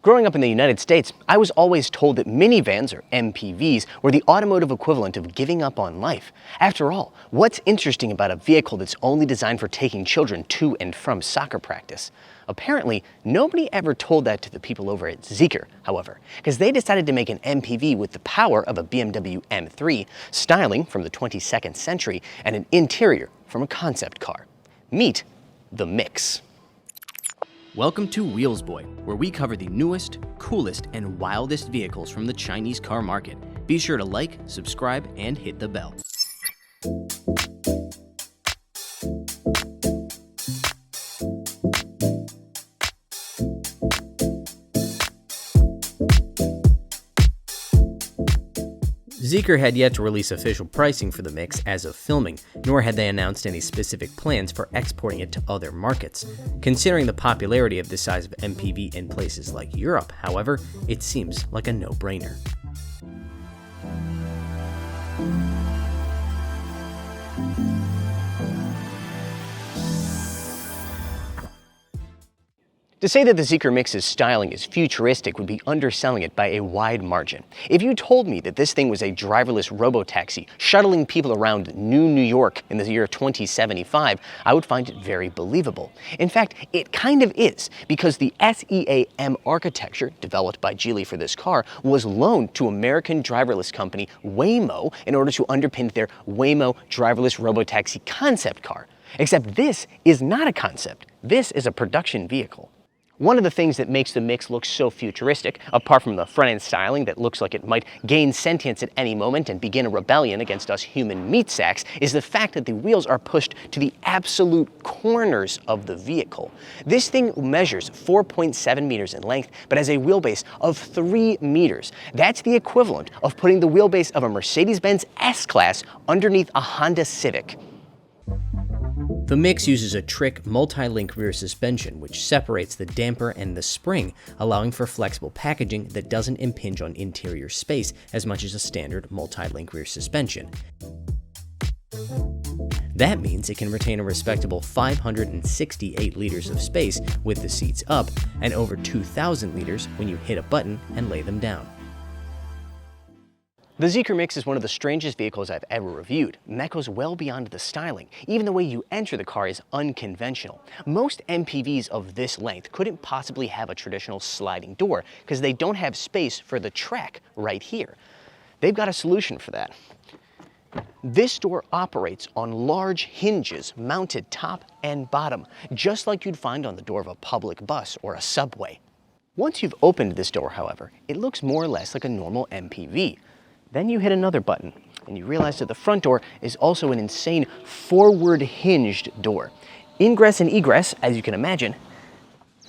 Growing up in the United States, I was always told that minivans, or MPVs, were the automotive equivalent of giving up on life. After all, what's interesting about a vehicle that's only designed for taking children to and from soccer practice? Apparently, nobody ever told that to the people over at Zeekr, however, because they decided to make an MPV with the power of a BMW M3, styling from the 22nd century, and an interior from a concept car. Meet the Mix. Welcome to Wheelsboy, where we cover the newest, coolest, and wildest vehicles from the Chinese car market. Be sure to like, subscribe, and hit the bell. Zeekr had yet to release official pricing for the Mix as of filming, nor had they announced any specific plans for exporting it to other markets. Considering the popularity of this size of MPV in places like Europe, however, it seems like a no-brainer. To say that the Zeekr Mix's styling is futuristic would be underselling it by a wide margin. If you told me that this thing was a driverless robotaxi shuttling people around New York in the year 2075, I would find it very believable. In fact, it kind of is, because the SEAM architecture developed by Geely for this car was loaned to American driverless company Waymo in order to underpin their Waymo driverless robotaxi concept car. Except this is not a concept. This is a production vehicle. One of the things that makes the Mix look so futuristic, apart from the front-end styling that looks like it might gain sentience at any moment and begin a rebellion against us human meat sacks, is the fact that the wheels are pushed to the absolute corners of the vehicle. This thing measures 4.7 meters in length, but has a wheelbase of 3 meters. That's the equivalent of putting the wheelbase of a Mercedes-Benz S-Class underneath a Honda Civic. The Mix uses a trick multi-link rear suspension which separates the damper and the spring, allowing for flexible packaging that doesn't impinge on interior space as much as a standard multi-link rear suspension. That means it can retain a respectable 568 liters of space with the seats up, and over 2,000 liters when you hit a button and lay them down. The Zeekr Mix is one of the strangest vehicles I've ever reviewed, and that goes well beyond the styling. Even the way you enter the car is unconventional. Most MPVs of this length couldn't possibly have a traditional sliding door because they don't have space for the track right here. They've got a solution for that. This door operates on large hinges mounted top and bottom, just like you'd find on the door of a public bus or a subway. Once you've opened this door, however, it looks more or less like a normal MPV. Then you hit another button, and you realize that the front door is also an insane forward hinged door. Ingress and egress, as you can imagine,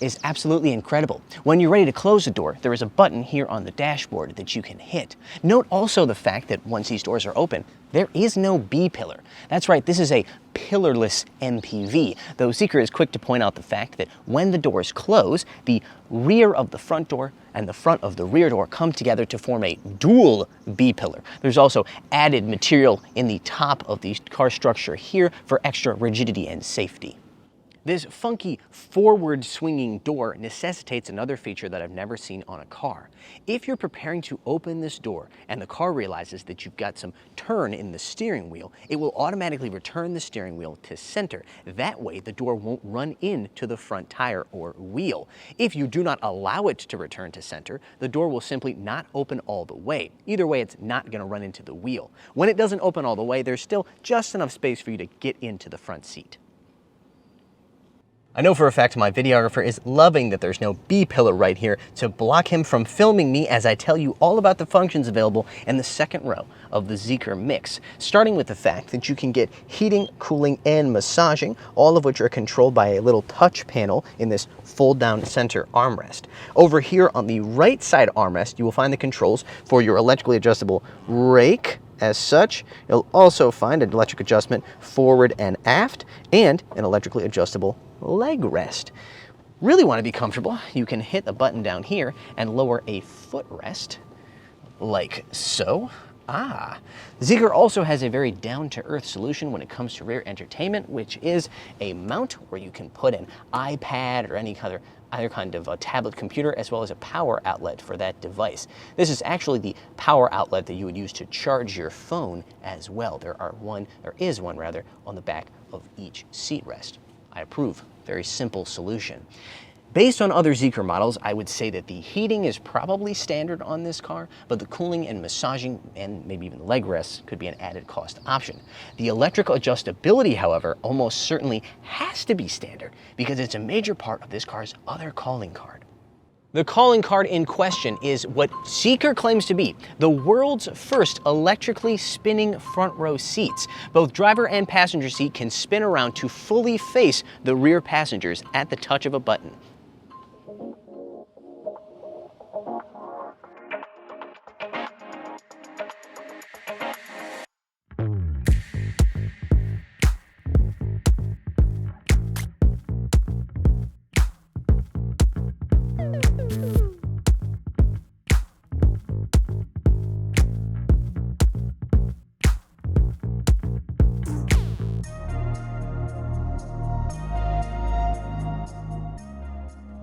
is absolutely incredible. When you're ready to close the door, there is a button here on the dashboard that you can hit. Note also the fact that once these doors are open, there is no B-pillar. That's right, this is a pillarless MPV, though Zeekr is quick to point out the fact that when the doors close, the rear of the front door and the front of the rear door come together to form a dual B-pillar. There's also added material in the top of the car structure here for extra rigidity and safety. This funky forward swinging door necessitates another feature that I've never seen on a car. If you're preparing to open this door and the car realizes that you've got some turn in the steering wheel, it will automatically return the steering wheel to center. That way the door won't run into the front tire or wheel. If you do not allow it to return to center, the door will simply not open all the way. Either way, it's not going to run into the wheel. When it doesn't open all the way, there's still just enough space for you to get into the front seat. I know for a fact my videographer is loving that there's no B-pillar right here to block him from filming me as I tell you all about the functions available in the second row of the Zeekr Mix, starting with the fact that you can get heating, cooling, and massaging, all of which are controlled by a little touch panel in this fold-down center armrest. Over here on the right side armrest, you will find the controls for your electrically adjustable brake. As such, you'll also find an electric adjustment forward and aft, and an electrically adjustable leg rest. Really want to be comfortable, you can hit the button down here and lower a footrest like so. Zeekr also has a very down-to-earth solution when it comes to rear entertainment, which is a mount where you can put an iPad or any other either kind of a tablet computer as well as a power outlet for that device. This is actually the power outlet that you would use to charge your phone as well. There is one rather, on the back of each seat rest. I approve. Very simple solution. Based on other Zeekr models, I would say that the heating is probably standard on this car, but the cooling and massaging and maybe even the leg rests could be an added cost option. The electrical adjustability, however, almost certainly has to be standard because it's a major part of this car's other calling card. The calling card in question is what Zeekr claims to be the world's first electrically spinning front row seats. Both driver and passenger seat can spin around to fully face the rear passengers at the touch of a button.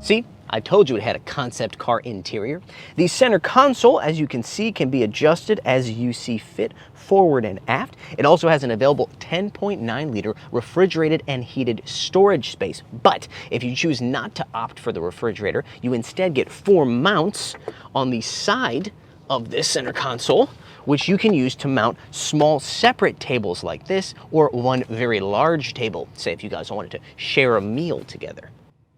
See, I told you it had a concept car interior. The center console, as you can see, can be adjusted as you see fit, forward and aft. It also has an available 10.9-liter refrigerated and heated storage space. But if you choose not to opt for the refrigerator, you instead get 4 mounts on the side of this center console, which you can use to mount small separate tables like this, or one very large table, say if you guys wanted to share a meal together.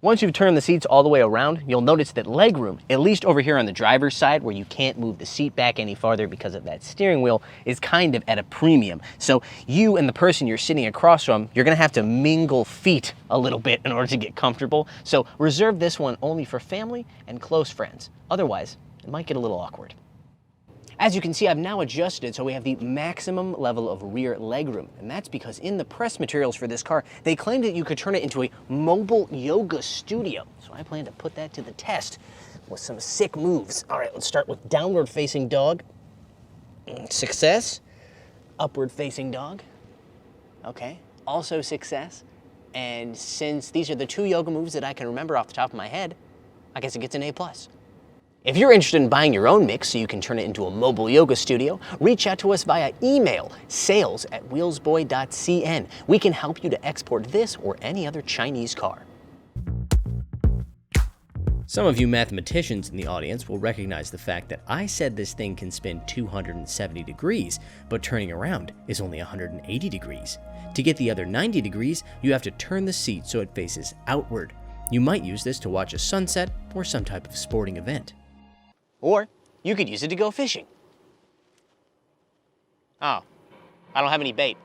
Once you've turned the seats all the way around, you'll notice that legroom, at least over here on the driver's side where you can't move the seat back any farther because of that steering wheel, is kind of at a premium. So you and the person you're sitting across from, you're gonna have to mingle feet a little bit in order to get comfortable. So reserve this one only for family and close friends. Otherwise, it might get a little awkward. As you can see, I've now adjusted it so we have the maximum level of rear legroom, and that's because in the press materials for this car, they claimed that you could turn it into a mobile yoga studio. So I plan to put that to the test with some sick moves. All right, let's start with downward facing dog. Success. Upward facing dog. Okay, also success. And since these are the 2 yoga moves that I can remember off the top of my head, I guess it gets an A+. If you're interested in buying your own mix so you can turn it into a mobile yoga studio, reach out to us via email, sales@wheelsboy.cn. We can help you to export this or any other Chinese car. Some of you mathematicians in the audience will recognize the fact that I said this thing can spin 270 degrees, but turning around is only 180 degrees. To get the other 90 degrees, you have to turn the seat so it faces outward. You might use this to watch a sunset or some type of sporting event. Or you could use it to go fishing. Oh, I don't have any bait.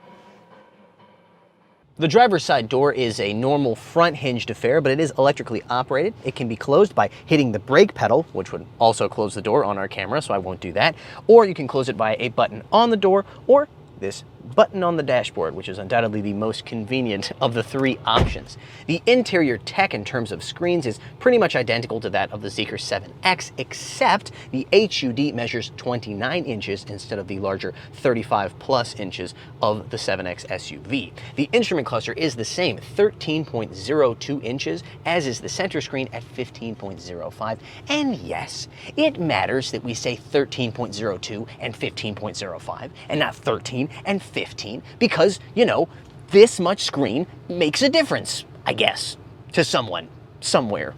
The driver's side door is a normal front hinged affair, but it is electrically operated. It can be closed by hitting the brake pedal, which would also close the door on our camera, so I won't do that. Or you can close it by a button on the door, or this button on the dashboard, which is undoubtedly the most convenient of the 3 options. The interior tech in terms of screens is pretty much identical to that of the Zeekr 7X, except the HUD measures 29 inches instead of the larger 35+ inches of the 7X SUV. The instrument cluster is the same, 13.02 inches, as is the center screen at 15.05. And yes, it matters that we say 13.02 and 15.05 and not 13 and 15, because, you know, this much screen makes a difference, I guess, to someone, somewhere.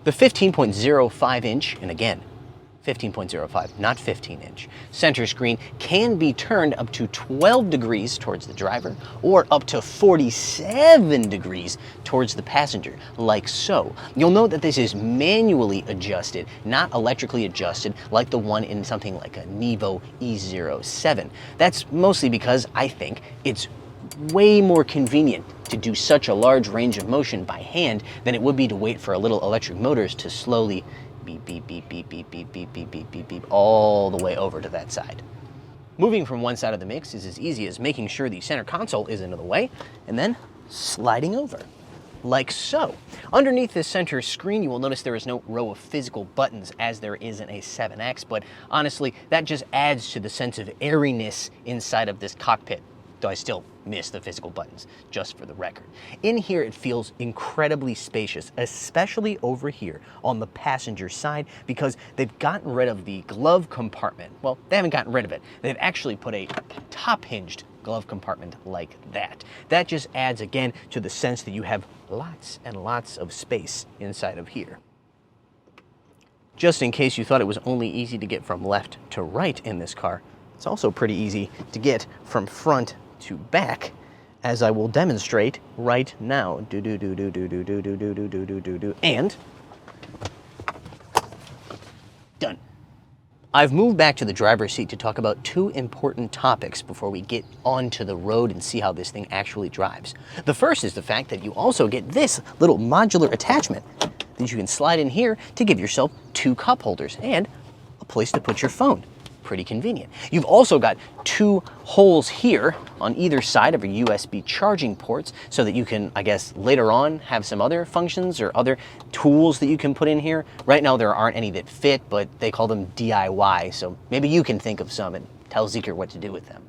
The 15.05 inch, and again, 15.05, not 15 inch, center screen can be turned up to 12 degrees towards the driver or up to 47 degrees towards the passenger, like so. You'll note that this is manually adjusted, not electrically adjusted like the one in something like a Nevo E07. That's mostly because I think it's way more convenient to do such a large range of motion by hand than it would be to wait for a little electric motors to slowly beep, beep, beep, beep, beep, beep, beep, beep, beep, beep, beep, all the way over to that side. Moving from one side of the mix is as easy as making sure the center console isn't in the way and then sliding over, like so. Underneath this center screen, you will notice there is no row of physical buttons as there is in a 7X, but honestly, that just adds to the sense of airiness inside of this cockpit, though I still miss the physical buttons, just for the record. In here, it feels incredibly spacious, especially over here on the passenger side, because they've gotten rid of the glove compartment. Well, they haven't gotten rid of it. They've actually put a top-hinged glove compartment like that. That just adds, again, to the sense that you have lots and lots of space inside of here. Just in case you thought it was only easy to get from left to right in this car, it's also pretty easy to get from front to back, as I will demonstrate right now. And done. I've moved back to the driver's seat to talk about two important topics before we get onto the road and see how this thing actually drives. The first is the fact that you also get this little modular attachment that you can slide in here to give yourself two cup holders and a place to put your phone. Pretty convenient. You've also got two holes here on either side of your USB charging ports so that you can, I guess, later on have some other functions or other tools that you can put in here. Right now there aren't any that fit, but they call them DIY, so maybe you can think of some and tell Zeekr what to do with them.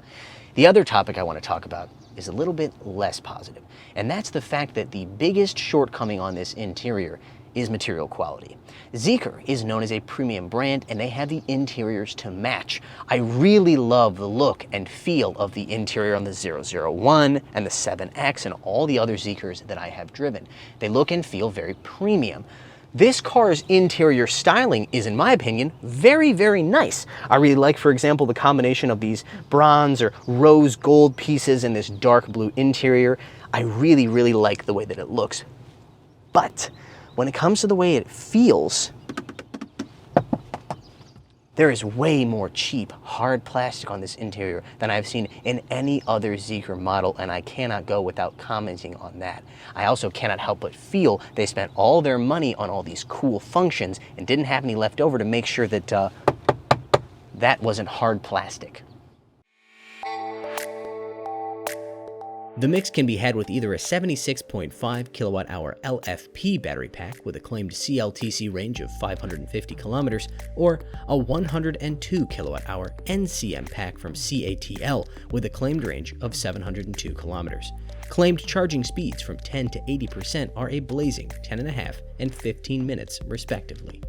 The other topic I want to talk about is a little bit less positive, and that's the fact that the biggest shortcoming on this interior is material quality. Zeekr is known as a premium brand, and they have the interiors to match. I really love the look and feel of the interior on the 001 and the 7X and all the other Zeekrs that I have driven. They look and feel very premium. This car's interior styling is, in my opinion, very, very nice. I really like, for example, the combination of these bronze or rose gold pieces and this dark blue interior. I really, really like the way that it looks. But when it comes to the way it feels, there is way more cheap, hard plastic on this interior than I've seen in any other Zeekr model, and I cannot go without commenting on that. I also cannot help but feel they spent all their money on all these cool functions and didn't have any left over to make sure that that wasn't hard plastic. The mix can be had with either a 76.5 kilowatt-hour LFP battery pack with a claimed CLTC range of 550 kilometers, or a 102 kilowatt-hour NCM pack from CATL with a claimed range of 702 kilometers. Claimed charging speeds from 10 to 80% are a blazing 10.5 and 15 minutes, respectively.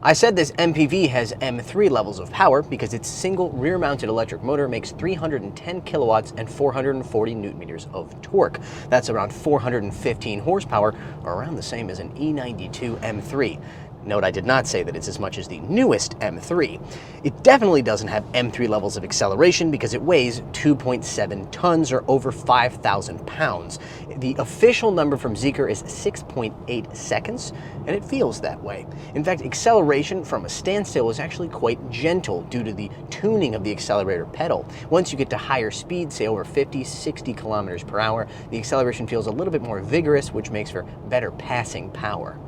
I said this MPV has M3 levels of power because its single rear-mounted electric motor makes 310 kilowatts and 440 newton-meters of torque. That's around 415 horsepower, or around the same as an E92 M3. Note I did not say that it's as much as the newest M3. It definitely doesn't have M3 levels of acceleration because it weighs 2.7 tons or over 5,000 pounds. The official number from Zeekr is 6.8 seconds, and it feels that way. In fact, acceleration from a standstill is actually quite gentle due to the tuning of the accelerator pedal. Once you get to higher speeds, say over 50, 60 kilometers per hour, the acceleration feels a little bit more vigorous, which makes for better passing power.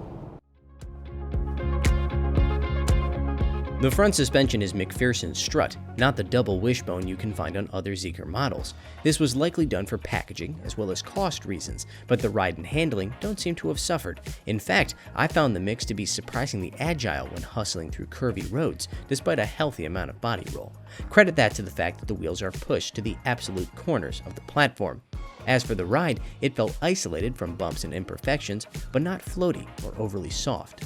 The front suspension is McPherson's strut, not the double wishbone you can find on other Zeekr models. This was likely done for packaging as well as cost reasons, but the ride and handling don't seem to have suffered. In fact, I found the mix to be surprisingly agile when hustling through curvy roads, despite a healthy amount of body roll. Credit that to the fact that the wheels are pushed to the absolute corners of the platform. As for the ride, it felt isolated from bumps and imperfections, but not floaty or overly soft.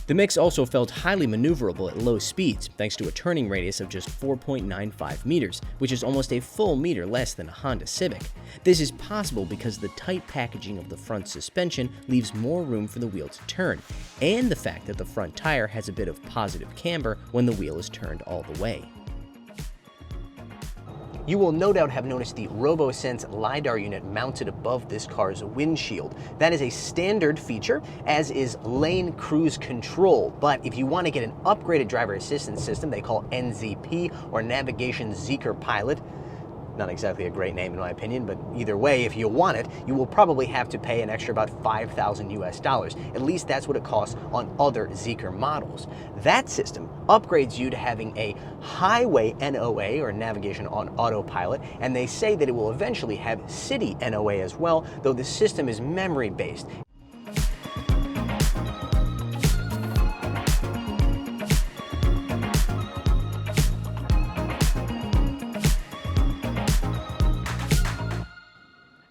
The mix also felt highly maneuverable at low speeds, thanks to a turning radius of just 4.95 meters, which is almost a full meter less than a Honda Civic. This is possible because the tight packaging of the front suspension leaves more room for the wheel to turn, and the fact that the front tire has a bit of positive camber when the wheel is turned all the way. You will no doubt have noticed the RoboSense LiDAR unit mounted above this car's windshield. That is a standard feature, as is lane cruise control. But if you want to get an upgraded driver assistance system they call NZP or Navigation Zeekr Pilot, not exactly a great name in my opinion, but either way, if you want it, you will probably have to pay an extra about $5,000 US. At least that's what it costs on other Zeekr models. That system upgrades you to having a highway NOA, or navigation on autopilot, and they say that it will eventually have city NOA as well, though the system is memory-based.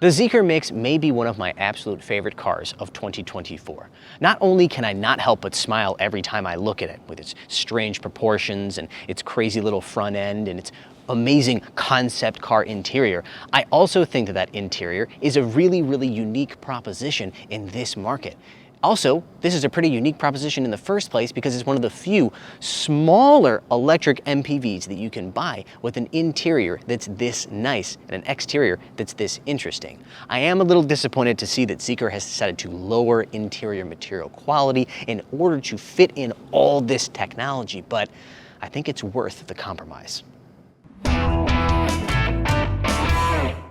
The Zeekr Mix may be one of my absolute favorite cars of 2024. Not only can I not help but smile every time I look at it, with its strange proportions and its crazy little front end and its amazing concept car interior, I also think that that interior is a really unique proposition in this market. Also, this is a pretty unique proposition in the first place because it's one of the few smaller electric MPVs that you can buy with an interior that's this nice and an exterior that's this interesting. I am a little disappointed to see that Zeekr has decided to lower interior material quality in order to fit in all this technology, but I think it's worth the compromise.